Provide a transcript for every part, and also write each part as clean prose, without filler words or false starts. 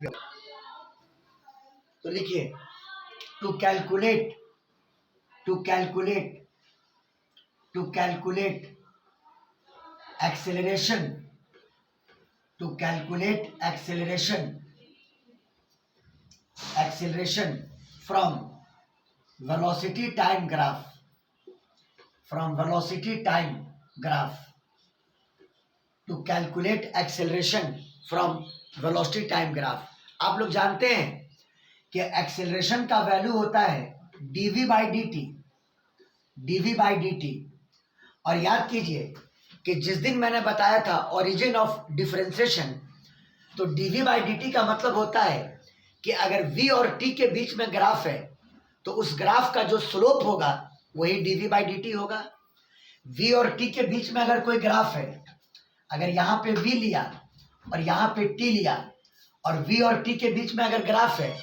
तो लिखिए to calculate to calculate to calculate acceleration to calculate acceleration from velocity time graph to calculate acceleration from velocity time graph. आप लोग जानते हैं कि एक्सेलरेशन का वैल्यू होता है dv बाई dt। और याद कीजिए कि जिस दिन मैंने बताया था ओरिजिन ऑफ डिफरेंशिएशन, तो dv बाई dt का मतलब होता है कि अगर v और t के बीच में ग्राफ है तो उस ग्राफ का जो स्लोप होगा वही dv बाई dt होगा। v और t के बीच में अगर कोई ग्राफ है, अगर यहाँ पे v लिया और यहाँ पे t लिया और v और t के बीच में अगर ग्राफ है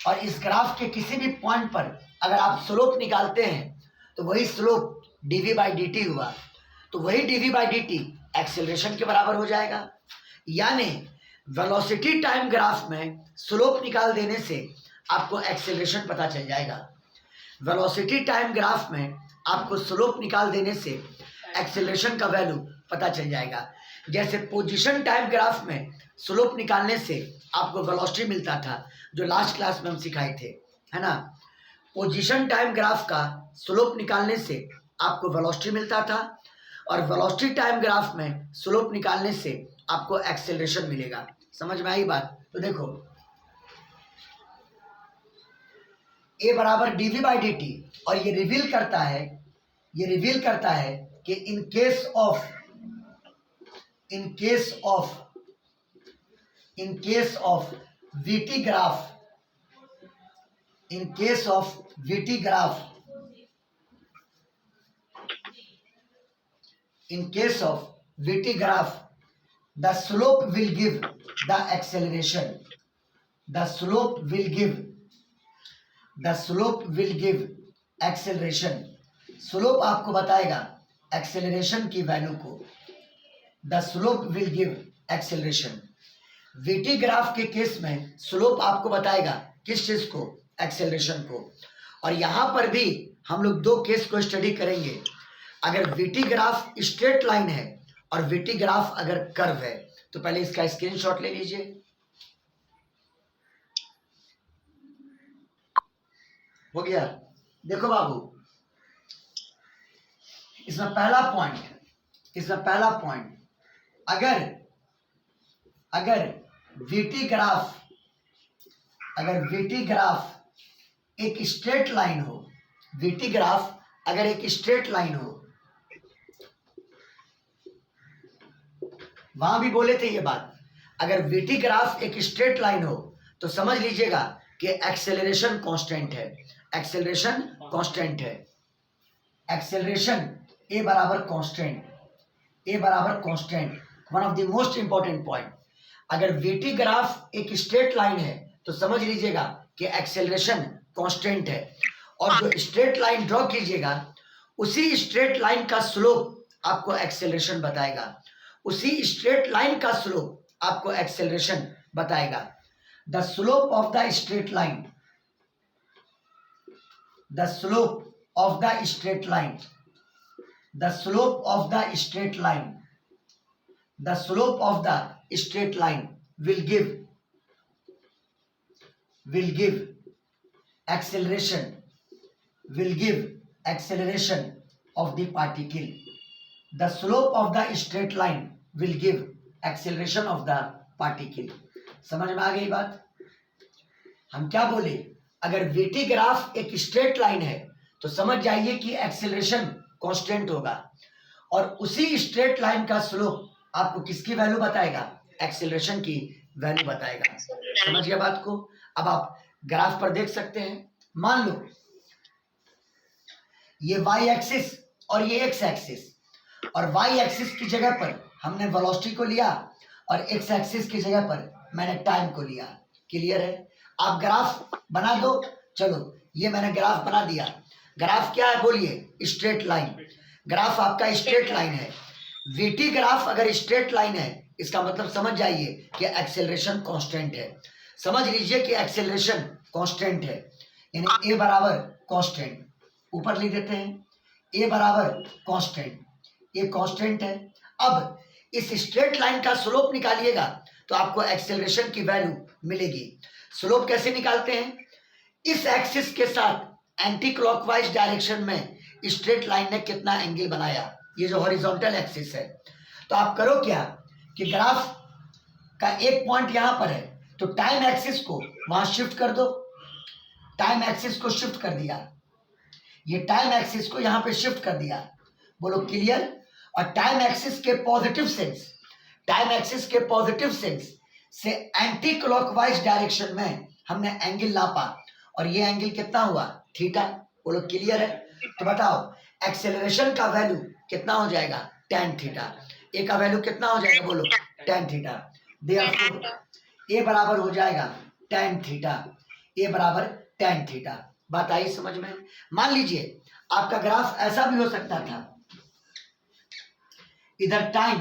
और इस ग्राफ के किसी भी पॉइंट पर अगर आप स्लोप निकालते हैं तो वही स्लोप dv बाई dt हुआ। तो वही dv बाई dt एक्सेलरेशन के बराबर हो जाएगा। यानी वेलोसिटी टाइम ग्राफ में स्लोप निकाल देने से आपको एक्सेलरेशन पता चल जाएगा। वेलोसिटी टाइम ग्राफ में आपको स्लोप निकाल देने से एक्सेलरेशन का वैल्यू पता चल जाएगा। जैसे पोजीशन टाइम ग्राफ में स्लोप निकालने से आपको वेलोसिटी मिलता था, जो लास्ट क्लास में हम सिखाए थे, है ना। पोजीशन टाइम ग्राफ का स्लोप निकालने से आपको वेलोसिटी मिलता था और वेलोसिटी टाइम ग्राफ में स्लोप निकालने से आपको एक्सेलरेशन मिलेगा। समझ में आई बात? तो देखो a बराबर dv बाई dt, और ये रिवील करता है कि in case of vt graph the slope will give the acceleration slope आपको बताएगा एक्सेलरेशन की वैल्यू को। The slope will give acceleration. VT graph के केस में स्लोप आपको बताएगा किस चीज को? एक्सेलरेशन को। और यहां पर भी हम लोग दो केस को स्टडी करेंगे। अगर वीटी ग्राफ स्ट्रेट लाइन है और वीटी ग्राफ अगर कर्व है, तो पहले इसका स्क्रीनशॉट ले लीजिए। हो गया? देखो बाबू, इसमें पहला पॉइंट अगर वीटी ग्राफ एक स्ट्रेट लाइन हो, वीटी ग्राफ अगर एक स्ट्रेट लाइन हो, वहां भी बोले थे ये बात, अगर वीटी ग्राफ एक स्ट्रेट लाइन हो तो समझ लीजिएगा कि एक्सेलरेशन कांस्टेंट है। एक्सेलरेशन ए बराबर constant. One of the most important point, अगर वीटी ग्राफ एक स्ट्रेट लाइन है तो समझ लीजिएगा कि एक्सेलरेशन कांस्टेंट है। और जो स्ट्रेट लाइन ड्रॉ कीजिएगा उसी स्ट्रेट लाइन का स्लोप आपको एक्सेलरेशन बताएगा। The slope of the straight line will give acceleration of the particle. The slope of the straight line will give acceleration of the particle. समझ में आ गई बात? हम क्या बोले? अगर वीटी ग्राफ एक स्ट्रेट लाइन है तो समझ जाइए कि एक्सेलरेशन कांस्टेंट होगा, और उसी स्ट्रेट लाइन का स्लोप आपको किसकी वैल्यू बताएगा? एक्सेलरेशन की वैल्यू बताएगा। समझ गया बात को? अब आप ग्राफ पर देख सकते हैं। मान लो ये y एक्सिस और ये x एक्सिस, और y एक्सिस की जगह पर हमने वेलोसिटी को लिया और x एक्सिस की जगह पर मैंने टाइम को लिया। क्लियर है? आप ग्राफ बना दो। चलो ये मैंने ग्राफ बना दिया। ग्राफ क्या है बोलिए? Straight line. ग्राफ आपका स्ट्रेट लाइन है। वीटी ग्राफ अगर स्ट्रेट लाइन है इसका मतलब समझ जाइए कि एक्सेलरेशन कांस्टेंट है। समझ लीजिए कि एक्सेलरेशन कांस्टेंट है, यानी ए बराबर कांस्टेंट, ऊपर लिख देते हैं ए बराबर कांस्टेंट, ये कांस्टेंट है। अब इस स्ट्रेट लाइन का स्लोप निकालिएगा तो आपको एक्सेलरेशन की वैल्यू मिलेगी। स्लोप कैसे निकालते हैं? इस एक्सिस के साथ एंटी क्लॉकवाइज डायरेक्शन में स्ट्रेट लाइन ने कितना एंगल बनाया, ये जो हॉरिजॉन्टल एक्सिस है। तो आप करो क्या कि ग्राफ का एक पॉइंट यहां पर है, तो टाइम एक्सिस को वहां शिफ्ट कर दो, टाइम एक्सिस को शिफ्ट कर दिया, ये टाइम एक्सिस को यहां पे शिफ्ट कर दिया, बोलो क्लियर। और टाइम एक्सिस के पॉजिटिव सेंस, टाइम एक्सिस के पॉजिटिव सेंस से एंटी क्लॉकवाइज डायरेक्शन में हमने एंगल नापा और ये एंगल कितना हुआ? थीटा, बोलो क्लियर है। तो बताओ एक्सेलरेशन का वैल्यू कितना हो जाएगा? tan theta. ए का वैल्यू कितना हो जाएगा? बोलो tan थीटा। देयरफॉर ए बराबर हो जाएगा tan थीटा, ए बराबर tan थीटा। बात आई समझ में? मान लीजिए आपका ग्राफ ऐसा भी हो सकता था, इधर टाइम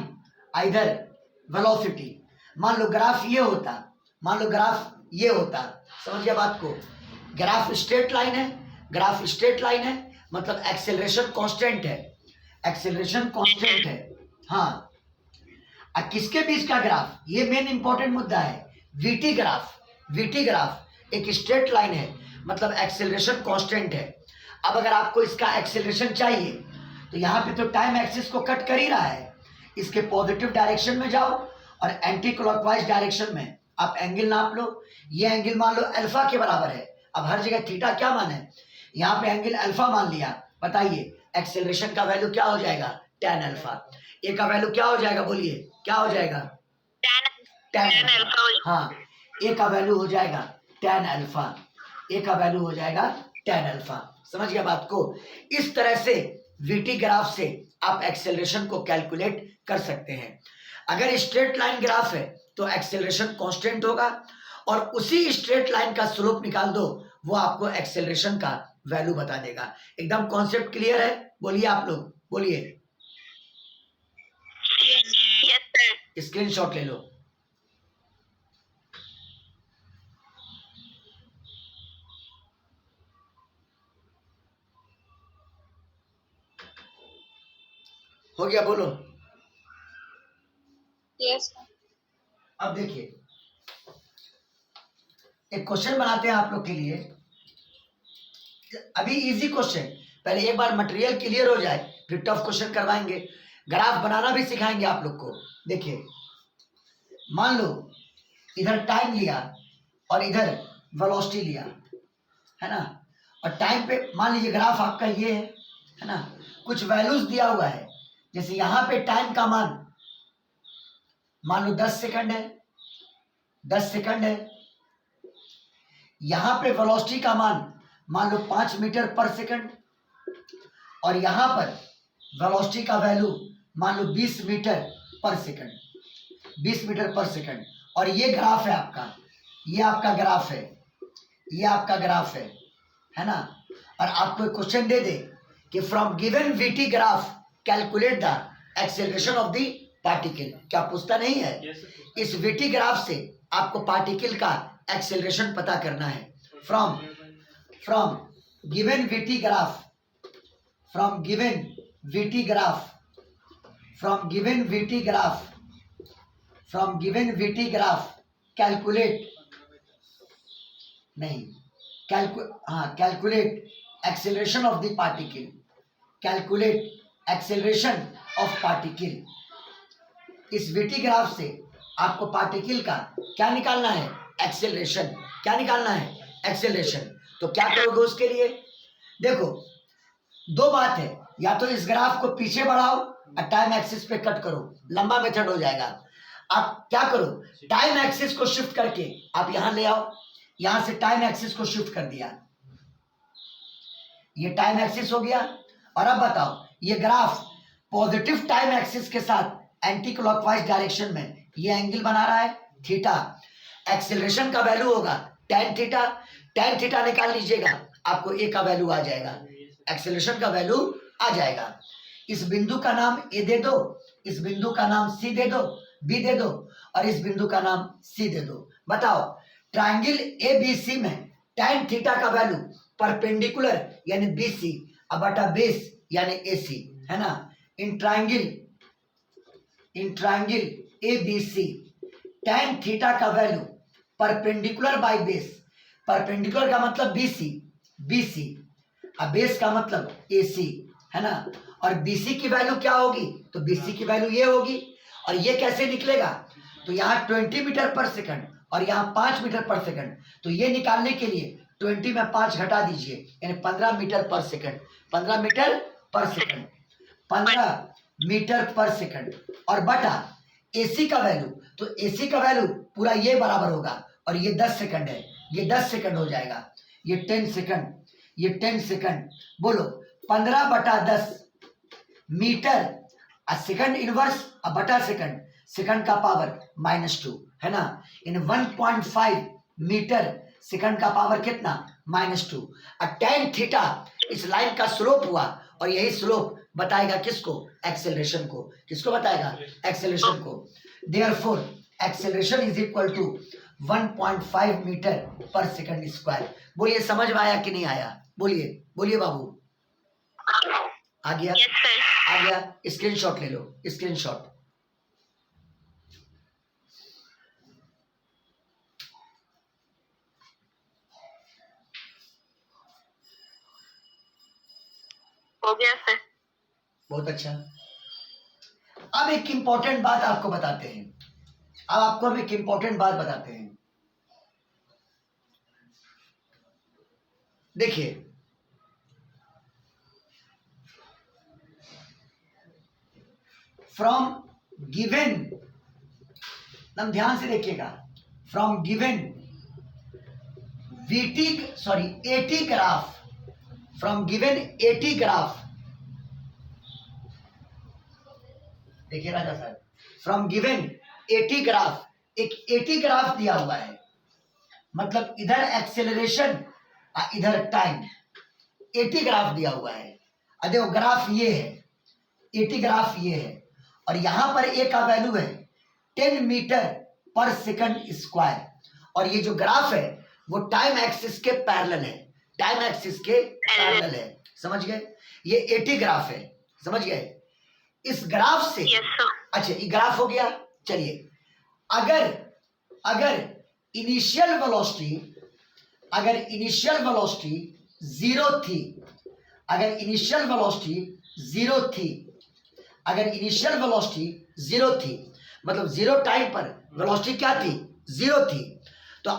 इधर वेलोसिटी। मान लो ग्राफ ये होता, मान लो ग्राफ ये होता, समझिए बात को। ग्राफ स्ट्रेट लाइन है, ग्राफ स्ट्रेट लाइन है, मतलब एक्सेलरेशन कांस्टेंट है, एक्सेलरेशन कांस्टेंट है। हाँ, किसके बीच का ग्राफ? ये मेन इंपॉर्टेंट मुद्दा है। वीटी ग्राफ, वीटी ग्राफ एक स्ट्रेट लाइन है, मतलब एक्सेलरेशन कांस्टेंट है। अब अगर आपको इसका एक्सेलरेशन चाहिए तो यहाँ पे तो टाइम एक्सिस को कट कर ही रहा है, इसके पॉजिटिव डायरेक्शन में जाओ और एंटी क्लॉकवाइज डायरेक्शन में आप एंगल नाप लो। ये एंगल मान लो अल्फा के बराबर है। अब हर जगह थीटा क्या माने, यहाँ पे एंगल अल्फा मान लिया। बताइए एक्सेलरेशन का वैल्यू क्या हो जाएगा? tan alpha. ए का वैल्यू क्या हो जाएगा? बोलिए क्या हो जाएगा? tan alpha. हाँ, ए का वैल्यू हो जाएगा tan अल्फा, ए का वैल्यू हो जाएगा tan अल्फा। समझ गया बात को? इस तरह से वीटी ग्राफ से आप एक्सेलरेशन को कैलकुलेट कर सकते हैं। अगर स्ट्रेट लाइन ग्राफ है तो एक्सेलरेशन कांस्टेंट होगा और उसी स्ट्रेट लाइन का स्लोप निकाल दो, वो आपको एक्सेलरेशन का वैल्यू बता देगा। एकदम कॉन्सेप्ट क्लियर है? बोलिए आप लोग, बोलिए। स्क्रीनशॉट ले लो। हो गया? बोलो। यस। अब देखिए एक क्वेश्चन बनाते हैं आप लोग के लिए, अभी इजी क्वेश्चन। पहले एक बार मटेरियल क्लियर हो जाए फिर टफ क्वेश्चन करवाएंगे, ग्राफ बनाना भी सिखाएंगे आप लोग को। देखिए मान लो इधर टाइम लिया और इधर वेलोसिटी लिया, है ना। और टाइम पे मान लीजिए ग्राफ आपका ये है ना, कुछ वैल्यूज दिया हुआ है। जैसे यहाँ पे टाइम का मान लो 10 सेकंड है, 10 सेकंड है। यहाँ पे वेलोसिटी का मान लो 5 मीटर पर सेकंड, और यहाँ पर वेलोसिटी का वैल्यू मान लो 20 metre per second, 20 metre per second. और ये ग्राफ है आपका, ये आपका ग्राफ है, ये आपका ग्राफ है ना। और आपको एक क्वेश्चन दे दे कि from given VT graph calculate the acceleration of the particle. क्या पूछता नहीं है? इस वीटी ग्राफ से आपको पार्टिकल का एक्सेलरेशन पता करना है। From given VT graph, from given VT graph, from given VT graph, from given VT graph calculate, नहीं calculate acceleration of the particle, calculate acceleration of particle. इस वीटी ग्राफ से आपको पार्टिकल का क्या निकालना है? एक्सेलरेशन। क्या निकालना है? एक्सेलरेशन। तो क्या करोगे उसके लिए? देखो दो बात है, या तो इस ग्राफ को पीछे बढ़ाओ और टाइम एक्सिस पे कट करो, लंबा मेथड हो जाएगा। आप क्या करो, टाइम एक्सिस को शिफ्ट करके आप यहां ले आओ, यहां से टाइम एक्सिस को शिफ्ट कर दिया, ये टाइम एक्सिस हो गया। और अब बताओ ये ग्राफ पॉजिटिव टाइम एक्सिस के साथ एंटी क्लॉकवाइज डायरेक्शन में ये एंगल बना रहा है थीटा। एक्सेलरेशन का वैल्यू होगा tan थीटा, tan थीटा निकाल लीजिएगा, आपको ए का वैल्यू आ जाएगा, एक्सेलरेशन का वैल्यू आ जाएगा। इस बिंदु का नाम ए दे दो, इस बिंदु का नाम सी दे दो, बी दे दो, और इस बिंदु का नाम सी दे दो। बताओ ट्राइंगल एबीसी में tan थीटा का वैल्यू परपेंडिकुलर यानी बीसी बटा बेस यानी एसी है ना। In triangle ABC tan theta का value perpendicular by base, perpendicular का मतलब बीसी अब बेस का मतलब एसी है ना। और बीसी की वैल्यू क्या होगी, तो बीसी की वैल्यू ये होगी। और ये कैसे निकलेगा, तो यहाँ 20 मीटर पर सेकंड और यहाँ 5 मीटर पर सेकंड, तो ये निकालने के लिए 20 में 5 घटा दीजिए यानी 15 metre per second, 15 metre per second, 15 metre per second और बटा एसी का वैल्यू, तो एसी का वैल्यू पूरा ये बराबर होगा और ये 10 सेकंड है, ये 10 सेकंड हो जाएगा, ये 10 सेकंड, ये 10 सेकंड। बोलो 15 बटा 10 मीटर सेकंड इनवर्स बटा सेकंड, सेकंड का पावर -2 है ना। इन 1.5 मीटर सेकंड का पावर कितना, -2। और tan थीटा इस लाइन का स्लोप हुआ और यही स्लोप बताएगा किसको, एक्सेलरेशन को। किसको बताएगा, एक्सेलरेशन को। Therefore acceleration is equal to 1.5 metre per second square. बोलिए समझ में आया कि नहीं आया, बोलिए बोलिए बाबू। आ गया, आ गया। स्क्रीनशॉट ले लो, स्क्रीनशॉट। हो गया सर। बहुत अच्छा। अब एक इंपॉर्टेंट बात आपको बताते हैं, अब आपको हम एक इंपॉर्टेंट बात बताते हैं। देखिए फ्रॉम गिवन, हम ध्यान से देखिएगा, from given eighty graph, from given 80 graph, देखिए राजा साहब, फ्रॉम गिवन 80 ग्राफ, एक 80 ग्राफ दिया हुआ है, मतलब इधर एक्सेलरेशन इधर टाइम, 80 ग्राफ दिया हुआ है। देखो ग्राफ ये है, 80 ग्राफ ये है और यहां पर ए का वैल्यू है 10 मीटर पर सेकंड स्क्वायर। और ये जो ग्राफ है वो टाइम एक्सिस के पैरेलल है, टाइम एक्सिस के पैरेलल है, समझ गए। ये 80 ग्राफ है, समझ गए। इस ग्राफ से अच्छा ये ग्राफ हो गया। चलिए अगर इनिशियल वेलोसिटी, अगर इनिशियल वेलोसिटी जीरो थी, अगर इनिशियल वेलोसिटी जीरो थी, अगर इनिशियल वेलोसिटी जीरो थी, मतलब जीरो टाइम पर वेलोसिटी क्या थी, जीरो थी, तो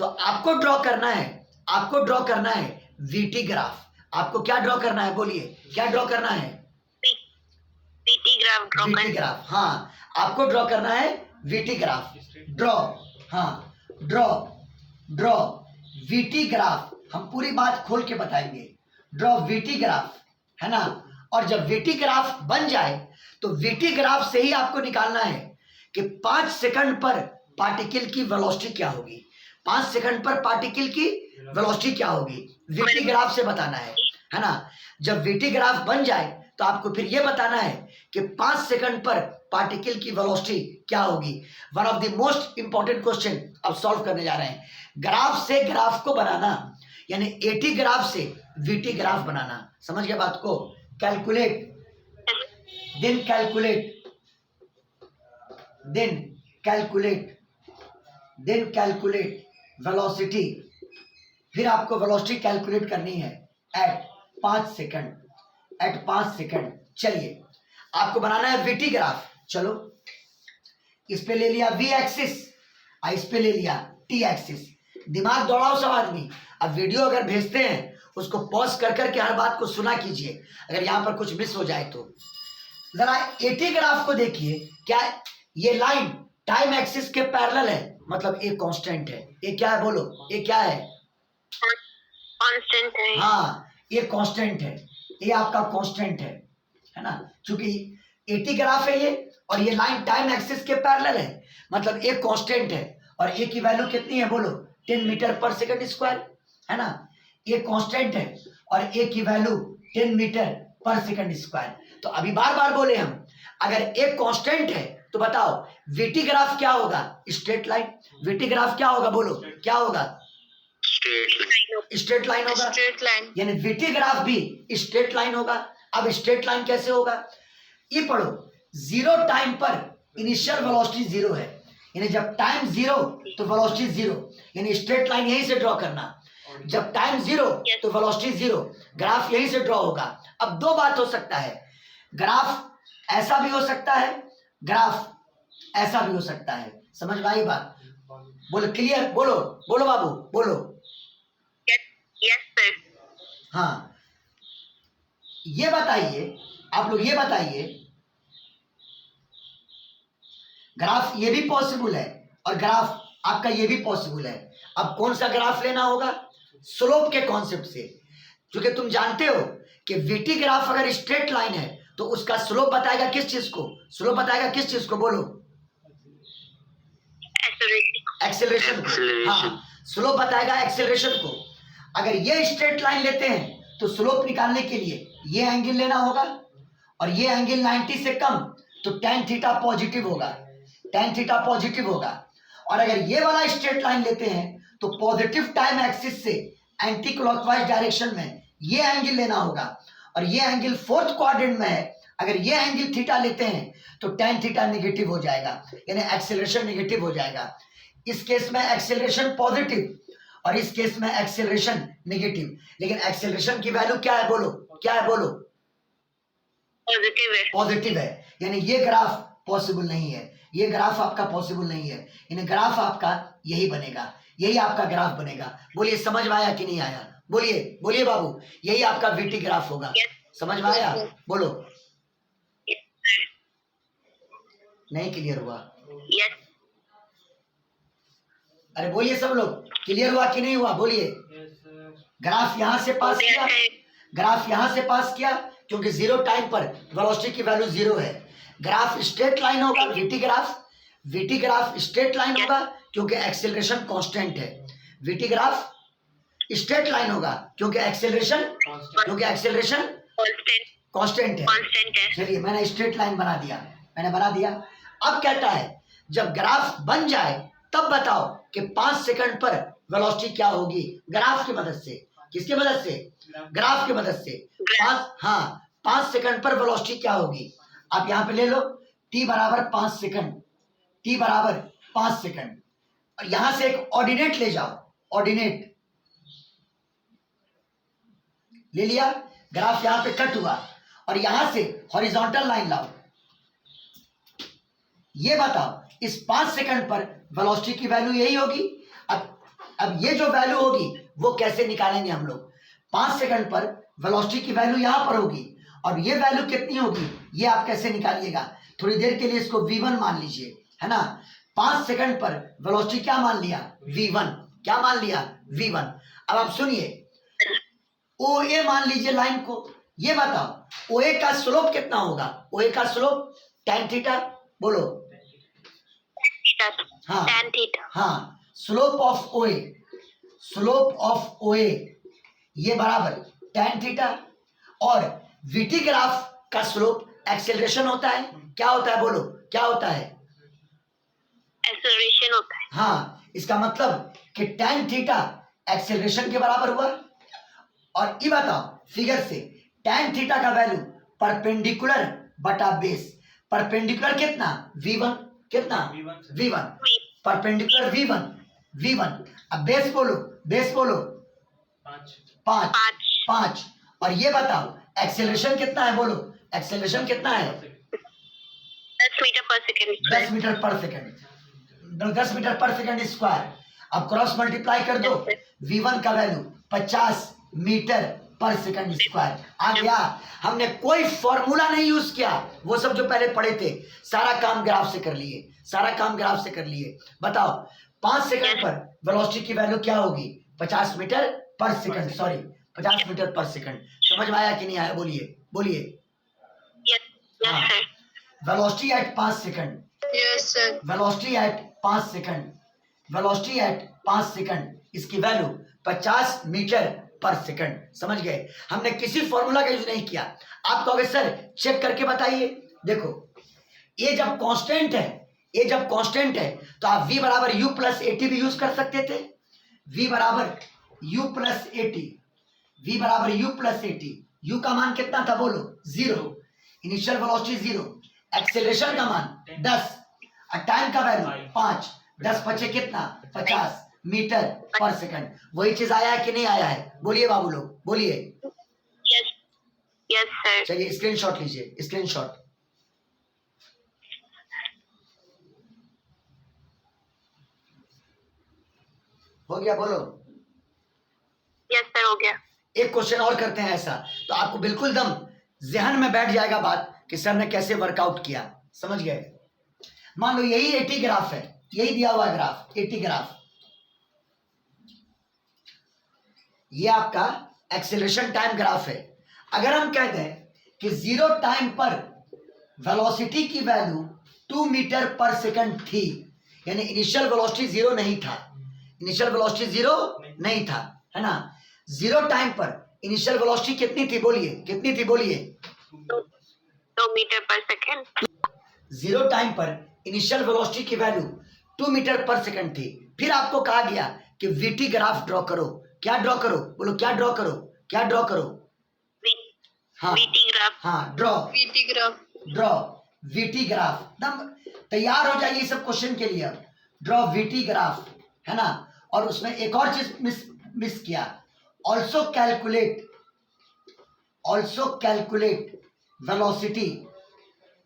आपको ड्रॉ करना है, आपको ड्रॉ करना है वीटी ग्राफ। आपको क्या ड्रॉ करना है, बोलिए क्या ड्रॉ करना है, वीटी ग्राफ। हाँ आपको ड्रॉ करना है वीटी ग्राफ। ड्रॉ, हाँ ड्रॉ वीटी ग्राफ। हम पूरी बात खोल के बताएंगे। ड्रॉ वीटी ग्राफ है ना। और जब वीटी ग्राफ बन जाए तो वीटी ग्राफ से ही आपको निकालना है कि 5 सेकंड पर पार्टिकल की वेलोसिटी क्या होगी, 5 सेकंड पर पार्टिकल की वेलोसिटी क्या होगी, वीटी ग्राफ से बताना है ना। जब वीटी ग्राफ बन जाए तो आपको फिर ये बताना है कि 5 सेकंड पर पार्टिकल की वेलोसिटी क्या होगी। One of the most important question अब सॉल्व करने जा रहे हैं। ग्राफ से ग्राफ को बनाना, यानी 80 ग्राफ से वीटी ग्राफ बनाना। समझ गए बात को। Calculate, then calculate velocity. फिर आपको वेलोसिटी कैलकुलेट करनी है एट 5 सेकंड, एट 5 सेकंड। चलिए आपको बनाना है वीटी ग्राफ। चलो इस पे ले लिया वी एक्सिस, इस पे ले लिया टी एक्सिस। दिमाग दौड़ाओ सब आदमी। अब वीडियो अगर भेजते हैं उसको पॉज कर करके हर बात को सुना कीजिए, अगर यहां पर कुछ मिस हो जाए तो। जरा 80 ग्राफ को देखिए, क्या ये लाइन टाइम एक्सिस के पैरेलल है, मतलब एक कांस्टेंट है। ये क्या है बोलो, ये क्या है, कांस्टेंट है। हाँ ये कांस्टेंट है, ये आपका कांस्टेंट है ना। चूंकि 80 ग्राफ है ये और ये लाइन टाइम एक्सिस के पैरेलल है, मतलब एक कांस्टेंट है। और ए की वैल्यू कितनी है बोलो, 10 मीटर पर सेकंड स्क्वायर है ना। ये कांस्टेंट है और ए की value 10 metre per second square. तो अभी बार बार बोले हम, अगर एक कांस्टेंट है तो बताओ वीटी ग्राफ क्या होगा? Straight line. वीटी ग्राफ क्या होगा? बोलो क्या होगा? स्ट्रेट लाइन होगा। Straight line. यानी वीटी ग्राफ भी स्ट्रेट लाइन होगा। अब स्ट्रेट लाइन कैसे होगा? ये पढ़ो, जीरो टाइम पर इनिशियल वेलोसिटी जीरो है, यानी जब टाइम जीरो तो वेलोसिटी जीरो, यानी स्ट्रेट लाइन यहीं से ड्रॉ करना। जब टाइम जीरो तो वेलोसिटी जीरो, ग्राफ यहीं से ड्रॉ होगा। अब दो बात हो सकता है, ग्राफ ऐसा भी हो सकता है, ग्राफ ऐसा भी हो सकता है। समझ में आई बात? बोलो क्लियर, बोलो बोलो बाबू बोलो। Yes sir. हाँ, ये बताइए आप लोग, ये बताइए ग्राफ ये भी पॉसिबल है और ग्राफ आपका ये भी पॉसिबल है। अब कौन सा ग्राफ लेना होगा? स्लोप के कॉन्सेप्ट से, क्योंकि तुम जानते हो कि वीटी ग्राफ अगर स्ट्रेट लाइन है तो उसका स्लोप बताएगा किस चीज को? स्लोप बताएगा किस चीज को? बोलो एक्सेलरेशन को। हाँ, स्लोप बताएगा एक्सेलरेशन को। अगर ये स्ट्रेट लाइन लेते हैं तो स्लोप निकालने के लिए ये एंगल लेना होगा और ये एंगल 90 से कम, तो tan थीटा पॉजिटिव होगा, tan थीटा पॉजिटिव होगा। और अगर ये वाला स्ट्रेट लाइन लेते हैं तो पॉजिटिव टाइम एक्सिस से एंटी क्लॉकवाइज डायरेक्शन में ये एंगल लेना होगा और ये एंगल फोर्थ क्वाड्रेंट में है। अगर ये एंगल थीटा लेते हैं तो tan थीटा नेगेटिव हो जाएगा, यानी एक्सेलरेशन नेगेटिव हो जाएगा। इस केस में एक्सेलरेशन पॉजिटिव और इस केस में एक्सेलरेशन नेगेटिव। लेकिन एक्सेलरेशन की वैल्यू क्या है? बोलो क्या है? बोलो पॉजिटिव है। पॉजिटिव है, यानी ये ग्राफ पॉसिबल नहीं है, ये ग्राफ आपका पॉसिबल नहीं है, यानी ग्राफ आपका यही बनेगा, यही आपका ग्राफ बनेगा। बोलिए समझ में आया कि नहीं आया? बोलिए बोलिए बाबू, यही आपका वीटी ग्राफ होगा। समझ में आया? बोलो। नहीं क्लियर हुआ? यस। अरे बोलिए सब लोग, क्लियर हुआ कि नहीं हुआ? बोलिए। ग्राफ यहां से पास किया, ग्राफ यहां से पास किया क्योंकि जीरो टाइम पर वेलोसिटी की वैल्यू जीरो है। ग्राफ स्ट्रेट लाइन होगा, वीटी ग्राफ स्ट्रेट लाइन होगा क्योंकि एक्सेलरेशन कांस्टेंट है। वीटी ग्राफ स्ट्रेट लाइन होगा क्योंकि एक्सेलरेशन कांस्टेंट है। चलिए मैंने स्ट्रेट लाइन बना दिया, मैंने बना दिया। अब कहता है जब ग्राफ बन जाए तब बताओ कि 5 सेकंड पर वेलोसिटी क्या होगी? ग्राफ की मदद से। किसकी मदद से? ग्राफ की मदद से। 5 सेकंड पर वेलोसिटी क्या होगी? आप यहां पे ले लो t बराबर 5 सेकंड, t बराबर 5 सेकंड, और यहां से एक ऑर्डिनेट ले जाओ, ऑर्डिनेट ले लिया। ग्राफ यहां पे कट हुआ और यहां से हॉरिजॉन्टल लाइन लाओ। ये बताओ इस 5 सेकंड पर वेलोसिटी की वैल्यू यही होगी। अब ये जो वैल्यू होगी वो कैसे निकालेंगे हम लोग? 5 सेकंड पर वेलोसिटी की वैल्यू यहां पर होगी और ये वैल्यू कितनी होगी ये आप कैसे निकालिएगा? थोड़ी देर के लिए इसको v1 मान लीजिए, है ना। 5 सेकंड पर वेलोसिटी क्या मान लिया? v1। क्या मान लिया? v1। अब आप सुनिए, OA मान लीजिए लाइन को। ये बताओ OA का स्लोप कितना होगा? OA का स्लोप tan थीटा। बोलो हाँ tan थीटा। हाँ, स्लोप ऑफ OA ये बराबर tan थीटा। और वीटी ग्राफ का स्लोप एक्सेलरेशन होता है। क्या होता है? बोलो क्या होता है? एक्सेलरेशन होता है। हाँ, इसका मतलब कि tan थीटा एक्सेलरेशन के बराबर हुआ। और ये बताओ फिगर से tan थीटा का वैल्यू परपेंडिकुलर बटा बेस। परपेंडिकुलर कितना? v1। कितना? v1। Perpendicular v1। अब बेस बोलो, बेस बोलो 5। और ये बताओ एक्सेलरेशन कितना है? बोलो एक्सेलरेशन कितना है? 10 metre per second. 10 metre per second, 10 metre per second square. अब क्रॉस मल्टीप्लाई कर दो, v1 का value 50 metre per second square आ गया। हमने कोई फॉर्मूला नहीं यूज किया, वो सब जो पहले पढ़े थे सारा काम ग्राफ से कर लिए, सारा काम ग्राफ से कर लिए। बताओ 5 सेकंड पर वेलोसिटी की वैल्यू क्या होगी? 50 metre per second, sorry 50 metre per second. समझ में आया कि नहीं आया? बोलिए बोलिए। Yes sir. Velocity at 5 second, yes sir. Velocity at 5 second, velocity at 5 second, इसकी वैल्यू 50 मीटर पर सेकंड। समझ गए? हमने किसी फॉर्मूला का यूज नहीं किया। आप कहोगे सर चेक करके बताइए। देखो ए जब कांस्टेंट है, ए जब कांस्टेंट है तो आप v बराबर u प्लस एटी भी यूज कर सकते थे। v बराबर u प्लस एटी, v बराबर u प्लस एटी। u का मान कितना था बोलो? 0। इनिशियल वेलोसिटी 0, एक्सेलरेशन का मान 10 और टाइम का वैल्यू 5। 10 बचे कितना? 50 मीटर पर सेकंड। वही चीज आया है कि नहीं आया है? बोलिए बाबू लोग, बोलिए। Yes. Yes, sir. चलिए स्क्रीनशॉट लीजिए, स्क्रीनशॉट। हो गया? बोलो। Yes, sir. हो गया। एक क्वेश्चन और करते हैं ऐसा, तो आपको बिल्कुल दम जहन में बैठ जाएगा बात कि सर ने कैसे वर्कआउट किया। समझ गए? मान लो यही 80 ग्राफ है, यही दिया हुआ ग्राफ 80 ग्राफ। ये आपका एक्सेलरेशन टाइम ग्राफ है। अगर हम कहते हैं कि 0 टाइम पर वेलोसिटी की वैल्यू 2 मीटर पर सेकंड थी, यानी इनिशियल वेलोसिटी 0 नहीं था, इनिशियल वेलोसिटी 0 नहीं था, है ना। 0 टाइम पर इनिशियल वेलोसिटी कितनी थी? बोलिए, कितनी थी? बोलिए। 2 मीटर पर सेकंड। 0 टाइम पर इनिशियल वेलोसिटी की वैल्यू 2 मीटर पर सेकंड थी। फिर आपको कहा गया कि वीटी ग्राफ ड्रॉ करो। क्या ड्रॉ करो? बोलो, क्या ड्रॉ करो? क्या ड्रॉ करो? हाँ, VT ग्राफ। हाँ, draw VT graph. Draw VT graph. एकदम तैयार हो जाइए सब क्वेश्चन के लिए। ड्रॉ वीटी ग्राफ, है ना। और उसमें एक और चीज मिस किया, also calculate velocity,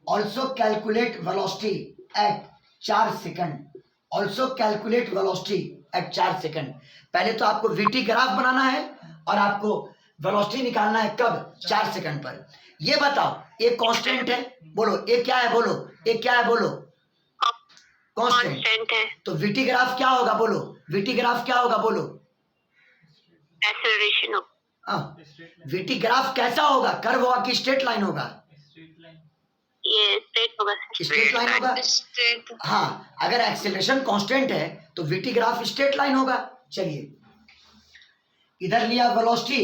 also calculate velocity at 4 second, also calculate velocity at 4 second. पहले तो आपको वीटी ग्राफ बनाना है और आपको वेलोसिटी निकालना है कब? 4 सेकंड पर। ये बताओ, एक कांस्टेंट है, बोलो एक क्या है? बोलो एक क्या है? बोलो कांस्टेंट है। तो वीटी ग्राफ क्या होगा? बोलो वीटी ग्राफ क्या होगा? बोलो एक्सेलरेशन हो। वीटी ग्राफ कैसा होगा? कर्व होगा कि स्ट्रेट लाइन होगा? ये स्ट्रेट होगा। स्ट्रेट लाइन होगा। स्ट्रेट। हाँ, अगर एक्सेलरेशन कांस्टेंट है तो वीटी ग्राफ स्ट्रेट लाइन होगा। चलिए, इधर लिया वेलोसिटी,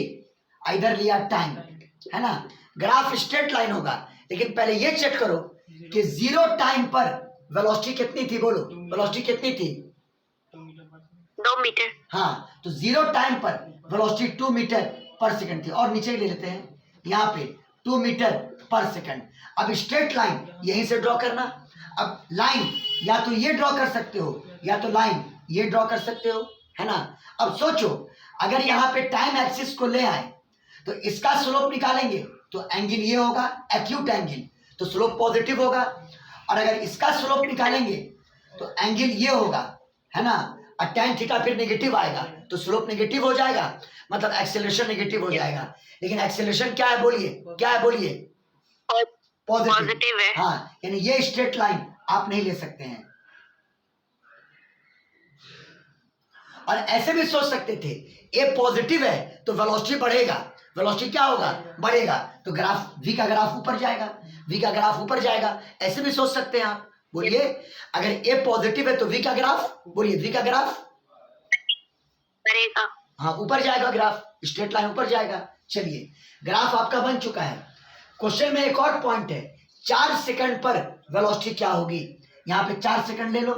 इधर लिया टाइम, है ना। ग्राफ स्ट्रेट लाइन होगा। लेकिन पहले ये चेक करो कि 0 टाइम पर वेलोसिटी कितनी थी? बोलो वेलोसिटी कितनी थी? 2 मीटर। हाँ, तो 0 टाइम पर वेलोसिटी 2 मीटर पर सेकंड थी। और नीचे ले लेते हैं, यहाँ पे 2 मीटर पर सेकंड। अब स्ट्रेट लाइन यहीं से ड्रॉ करना। अब लाइन या तो ये ड्रॉ कर सकते हो, या तो लाइन ये ड्रॉ कर सकते हो, है ना। अब सोचो, अगर यहाँ पे टाइम एक्सिस को ले आए तो इसका स्लोप निकालेंगे तो एंगल ये होगा, एक्यूट एंगल, तो स्लोप पॉजिटिव होगा। और अगर इसका स्लोप निकालेंगे तो एंगल ये होगा, है ना। और tan थीटा फिर नेगेटिव आएगा तो स्लोप नेगेटिव हो जाएगा, मतलब एक्सेलरेशन नेगेटिव हो जाएगा। लेकिन एक्सेलरेशन क्या है? बोलिए क्या है? बोलिए पॉजिटिव है। हाँ, यानी ये स्ट्रेट लाइन आप नहीं ले सकते हैं। और ऐसे भी सोच सकते थे, ए पॉजिटिव है तो वेलोसिटी बढ़ेगा, वेलोसिटी क्या होगा? बढ़ेगा, तो ग्राफ v का ग्राफ ऊपर जाएगा, v का ग्राफ ऊपर जाएगा। ऐसे भी सोच सकते हैं आप। बोलिए, अगर ए पॉजिटिव है तो v का ग्राफ, बोलिए v का ग्राफ बढ़ेगा। हाँ, ऊपर जाएगा ग्राफ, स्ट्रेट लाइन ऊपर जाएगा। चलिए, ग्राफ आपका बन चुका है। क्वेश्चन में एक और पॉइंट है, 4 सेकंड पर वेलोसिटी क्या होगी? यहाँ पे 4 सेकंड ले लो।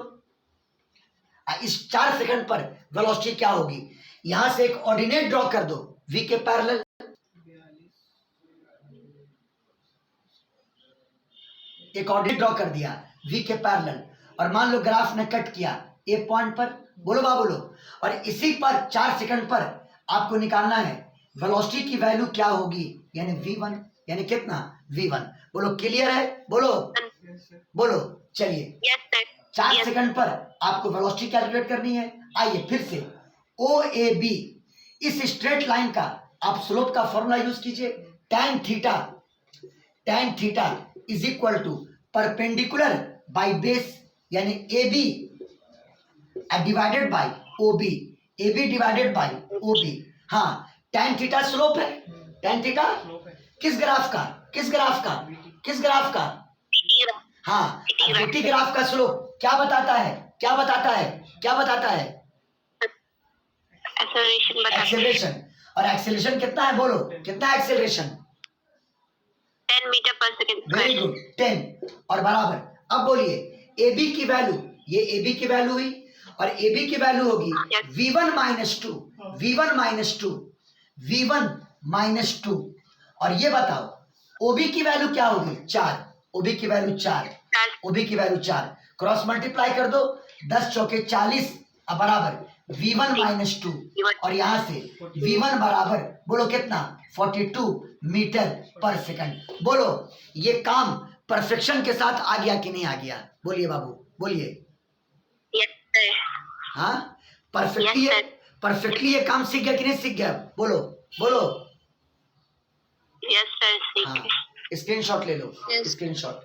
इस 4 सेकंड पर वेलोसिटी क्या होगी? यहां से एक ऑर्डिनेट ड्रॉ कर दो v के पैरेलल। एक ऑर्डिनेट ड्रॉ कर दिया v के पैरेलल, और मान लो ग्राफ ने कट किया ए पॉइंट पर। बोलो बाबू लोग, और इसी पर 4 सेकंड पर आपको निकालना है वेलोसिटी की वैल्यू क्या होगी, यानी v1, यानी कितना? v1। बोलो क्लियर है? बोलो बोलो। चलिए, यस सर। 4 सेकंड पर आपको वेलोसिटी कैलकुलेट करनी है। आइए फिर से, ओ ए बी, इस स्ट्रेट लाइन का आप स्लोप का फॉर्मूला यूज कीजिए। tan theta is equal to perpendicular by base, यानी A B divided by O B, A B divided by O B. हाँ, tan थीटा स्लोप है। tan theta किस graph का? किस ग्राफ का? किस ग्राफ का? हाँ, वीटी ग्राफ का स्लोप क्या बताता है? क्या बताता है? क्या बताता है? एक्सेलरेशन। और एक्सेलरेशन कितना है? बोलो कितना है acceleration? 10 metre per second. Very good, 10। और बराबर अब बोलिए ए बी की वैल्यू, ये ए बी की वैल्यू हुई और ए बी की वैल्यू होगी V1 minus two, V1 minus two, V1 minus two. और ये बताओ ओबी की वैल्यू क्या होगी? 4, ओबी की वैल्यू 4, ओबी की वैल्यू 4, क्रॉस मल्टीप्लाई कर दो, 10 चौके 40 बराबर V1 माइनस टू, और यहां से V1 बराबर बोलो कितना? 42 मीटर पर सेकंड। बोलो ये काम परफेक्शन के साथ आ गया कि नहीं आ गया? बोलिए बाबू, बोलिए। Yes sir. हाँ, परफेक्टली Yes, sir. परफेक्टली ये काम सीख गया कि नहीं सीख गया? बोलो बोलो। यस सर, हाँ, स्क्रीनशॉट ले लो, Yes. स्क्रीनशॉट।